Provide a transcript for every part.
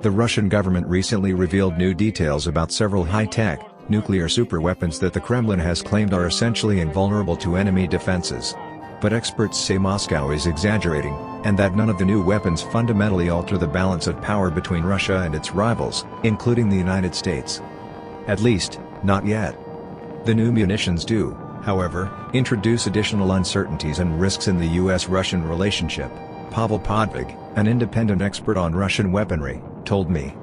The Russian government recently revealed new details about several high-tech, nuclear superweapons that the Kremlin has claimed are essentially invulnerable to enemy defenses. But experts say Moscow is exaggerating, and that none of the new weapons fundamentally alter the balance of power between Russia and its rivals, including the United States. At least, not yet. The new munitions do, however, introduce additional uncertainties and risks in the US-Russian relationship, Pavel Podvig, an independent expert on Russian weaponry, told me.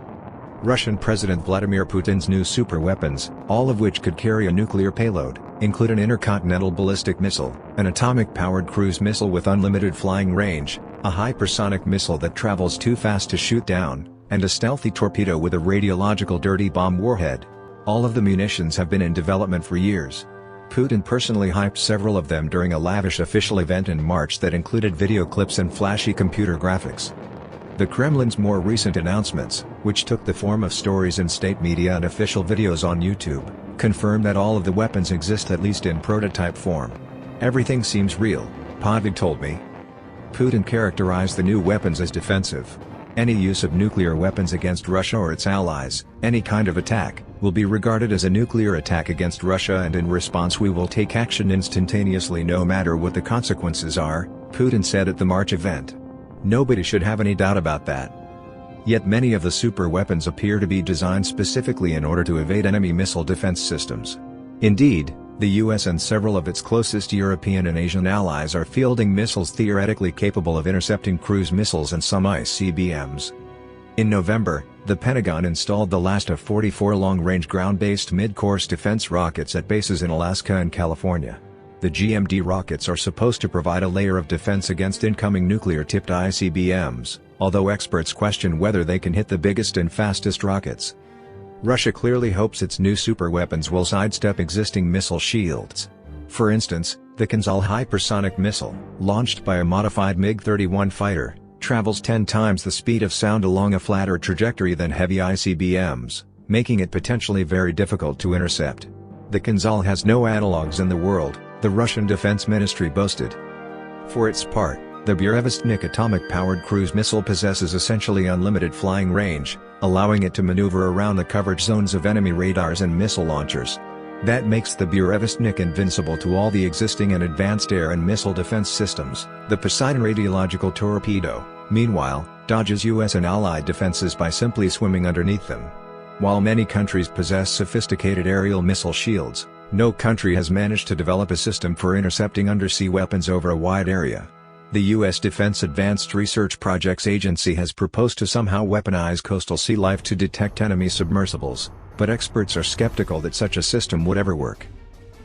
Russian President Vladimir Putin's new superweapons, all of which could carry a nuclear payload, include an intercontinental ballistic missile, an atomic-powered cruise missile with unlimited flying range, a hypersonic missile that travels too fast to shoot down, and a stealthy torpedo with a radiological dirty bomb warhead. All of the munitions have been in development for years. Putin personally hyped several of them during a lavish official event in March that included video clips and flashy computer graphics. The Kremlin's more recent announcements, which took the form of stories in state media and official videos on YouTube, confirm that all of the weapons exist at least in prototype form. Everything seems real, Podvig told me. Putin characterized the new weapons as defensive. Any use of nuclear weapons against Russia or its allies, any kind of attack, will be regarded as a nuclear attack against Russia, and in response we will take action instantaneously no matter what the consequences are, Putin said at the March event. Nobody should have any doubt about that. Yet many of the super weapons appear to be designed specifically in order to evade enemy missile defense systems. Indeed, the US and several of its closest European and Asian allies are fielding missiles theoretically capable of intercepting cruise missiles and some ICBMs. In November, the Pentagon installed the last of 44 long-range ground-based mid-course defense rockets at bases in Alaska and California. The GMD rockets are supposed to provide a layer of defense against incoming nuclear-tipped ICBMs, although experts question whether they can hit the biggest and fastest rockets. Russia clearly hopes its new superweapons will sidestep existing missile shields. For instance, the Kinzhal hypersonic missile, launched by a modified MiG-31 fighter, travels 10 times the speed of sound along a flatter trajectory than heavy ICBMs, making it potentially very difficult to intercept. The Kinzhal has no analogs in the world, the Russian Defense Ministry boasted. For its part, the Burevestnik atomic-powered cruise missile possesses essentially unlimited flying range, allowing it to maneuver around the coverage zones of enemy radars and missile launchers. That makes the Burevestnik invincible to all the existing and advanced air and missile defense systems. The Poseidon radiological torpedo, meanwhile, dodges US and allied defenses by simply swimming underneath them. While many countries possess sophisticated aerial missile shields, no country has managed to develop a system for intercepting undersea weapons over a wide area. The U.S. Defense Advanced Research Projects Agency has proposed to somehow weaponize coastal sea life to detect enemy submersibles, but experts are skeptical that such a system would ever work.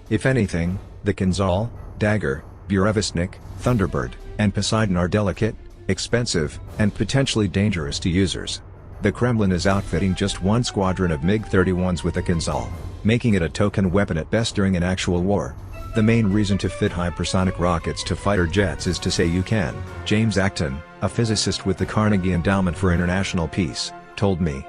If anything, the Kinzhal, Dagger, Burevestnik, Thunderbird, and Poseidon are delicate, expensive, and potentially dangerous to users. The Kremlin is outfitting just one squadron of MiG-31s with the Kinzhal, making it a token weapon at best during an actual war. The main reason to fit hypersonic rockets to fighter jets is to say you can, James Acton, a physicist with the Carnegie Endowment for International Peace, told me.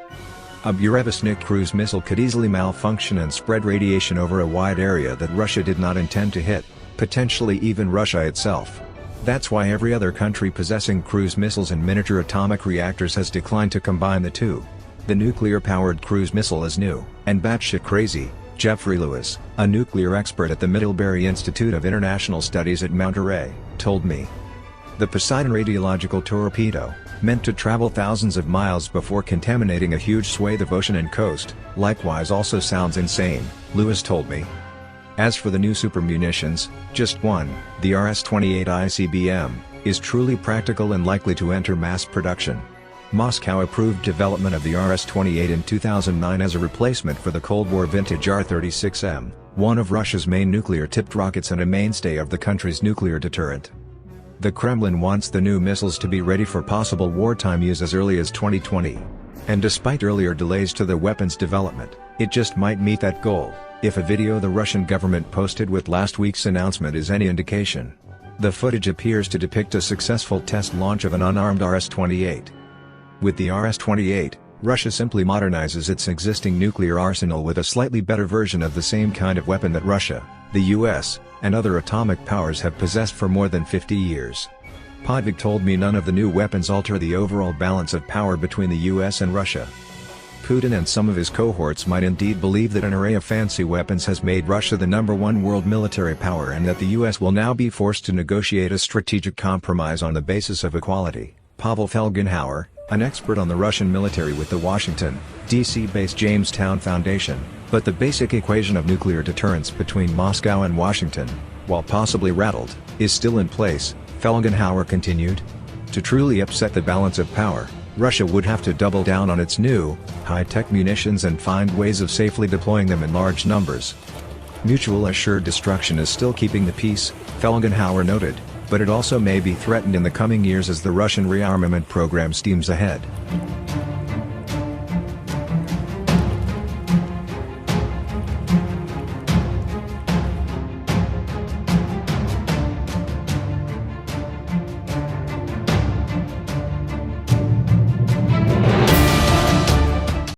A Burevestnik cruise missile could easily malfunction and spread radiation over a wide area that Russia did not intend to hit, potentially even Russia itself. That's why every other country possessing cruise missiles and miniature atomic reactors has declined to combine the two. The nuclear-powered cruise missile is new, and batshit crazy, Jeffrey Lewis, a nuclear expert at the Middlebury Institute of International Studies at Monterey, told me. The Poseidon radiological torpedo, meant to travel thousands of miles before contaminating a huge swathe of ocean and coast, likewise also sounds insane, Lewis told me. As for the new super munitions, just one, the RS-28 ICBM, is truly practical and likely to enter mass production. Moscow approved development of the RS-28 in 2009 as a replacement for the Cold War vintage R-36M, one of Russia's main nuclear-tipped rockets and a mainstay of the country's nuclear deterrent. The Kremlin wants the new missiles to be ready for possible wartime use as early as 2020. And despite earlier delays to the weapon's development, it just might meet that goal, if a video the Russian government posted with last week's announcement is any indication. The footage appears to depict a successful test launch of an unarmed RS-28. With the RS-28, Russia simply modernizes its existing nuclear arsenal with a slightly better version of the same kind of weapon that Russia, the US, and other atomic powers have possessed for more than 50 years. Podvig told me none of the new weapons alter the overall balance of power between the US and Russia. Putin and some of his cohorts might indeed believe that an array of fancy weapons has made Russia the #1 world military power and that the US will now be forced to negotiate a strategic compromise on the basis of equality. Pavel Felgenhauer, an expert on the Russian military with the Washington, D.C.-based Jamestown Foundation, but the basic equation of nuclear deterrence between Moscow and Washington, while possibly rattled, is still in place, Felgenhauer continued. To truly upset the balance of power, Russia would have to double down on its new, high-tech munitions and find ways of safely deploying them in large numbers. Mutual assured destruction is still keeping the peace, Felgenhauer noted, but it also may be threatened in the coming years as the Russian rearmament program steams ahead.